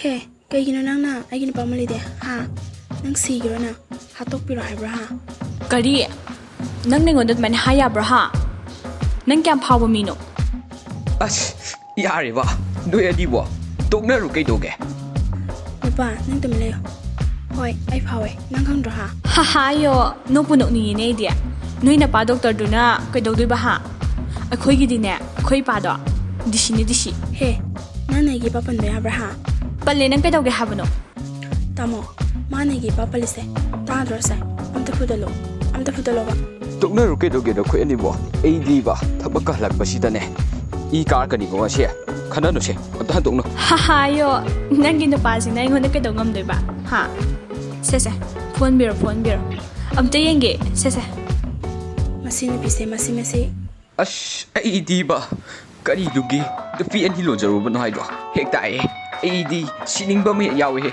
ꯍꯦ ꯀꯩꯒꯤꯅꯣ ꯅꯪꯅ ꯑꯩꯒꯤ ꯅꯨꯄꯥ ꯑꯃ ꯂꯩꯗꯦ ꯍꯥ ꯅꯪ ꯁꯤꯒꯤꯔꯣꯅ ꯍꯥꯠꯇꯣꯛꯄꯤꯔꯣ ꯍꯥꯏꯕ꯭ꯔꯥ ꯍꯥ ꯀꯔꯤ ꯅꯪ ꯅꯉꯣꯟꯗ ꯑꯗꯨꯃꯥꯏꯅ ꯍꯥꯏ ꯌꯥꯕ꯭ꯔꯥ ꯍꯥ ꯅꯪ ꯀꯌꯥꯝ ꯐꯥꯎꯕ ꯃꯤꯅꯣ ꯑꯁ ꯌꯥꯔꯦꯕ ꯅꯣꯏ ꯑꯅꯤꯕꯣ ꯇꯣꯛꯅꯔꯨ ꯀꯩꯗꯧꯒꯦ ꯅꯨꯄꯥ ꯅꯪ ꯇꯨꯃꯤꯟ ꯂꯩꯌꯣ ꯍꯣꯏ ꯑꯩ ꯐꯥꯎꯋꯦ ꯅꯪ ꯈꯪꯗ꯭ꯔꯣ ꯍꯥ ꯍꯥꯍꯥꯌꯣ ꯅꯣꯛꯄꯨ ꯅꯣꯛꯅꯤꯡꯉꯤꯅꯦ ꯑꯩꯗꯤ ꯅꯣꯏ ꯅꯄꯥ ꯗꯣꯛꯇꯔꯗꯨꯅ ꯀꯩꯗꯧꯗꯣꯏꯕ ꯍꯥ ꯑꯩꯈꯣꯏꯒꯤꯗꯤꯅꯦ ꯑꯩꯈꯣꯏ ꯏꯄꯥꯗꯣ ꯗꯤꯁꯤꯅꯤ ꯗꯤꯁꯤ ꯍꯦ ꯅꯪꯅ ꯑꯩꯒꯤ ꯏꯄꯥ ꯄꯟꯕ ꯌꯥꯕ꯭ꯔꯥ ꯍꯥ ꯄꯜꯂꯦ ꯅꯪ ꯀꯩꯗꯧꯒꯦ ꯍꯥꯏꯕꯅꯣ ꯇꯥꯃꯣ ꯃꯥꯅ ꯑꯩꯒꯤ ꯏꯄꯥ ꯄꯜꯂꯤꯁꯦ ꯇꯥꯗ꯭ꯔꯣꯁꯦ ꯑꯝꯇ ꯐꯨꯗꯠꯂꯣꯕ ꯇꯣꯛꯅꯔꯨ ꯀꯩꯗꯧꯒꯦꯗ ꯑꯩꯈꯣꯏ ꯑꯅꯤꯕꯣ ꯑꯩꯗꯤꯕ ꯊꯕꯛꯀ ꯍꯜꯂꯛꯄꯁꯤꯗꯅꯦ ꯏ ꯀꯥꯔꯛꯀꯅꯤꯀꯣ ꯉꯁꯤ ꯈꯟꯅꯅꯨꯁꯦ ꯑꯝꯇ ꯍꯟꯗꯣꯛꯅꯨ ꯍꯥꯍꯥꯌꯣ ꯅꯪꯒꯤ ꯅꯨꯄꯥꯁꯤꯅ ꯑꯩꯉꯣꯟꯗ ꯀꯩꯗꯧ ꯉꯝꯗꯣꯏꯕ ꯍꯥ ꯁꯦꯁꯦ ꯐꯣꯟꯕꯤꯔꯣ ꯑꯝꯇ ꯌꯦꯡꯒꯦ ꯁꯦꯁꯦ ꯃꯁꯤ ꯅꯨꯄꯤꯁꯦ ꯃꯁꯤ ꯑꯁ ꯑꯩꯗꯤꯕ ꯀꯔꯤꯗꯨꯒꯤ ꯅꯨꯄꯤ ꯑꯅꯤ ꯂꯣꯟꯖꯔꯨꯕꯅꯣ ꯍꯥꯏꯗꯣ ꯍꯦꯛ ꯇꯥꯛꯑꯦ ꯑꯩꯗꯤ ꯁꯤꯅꯤꯡꯕ ꯑꯃ ꯌꯥꯎꯋꯦꯍꯦ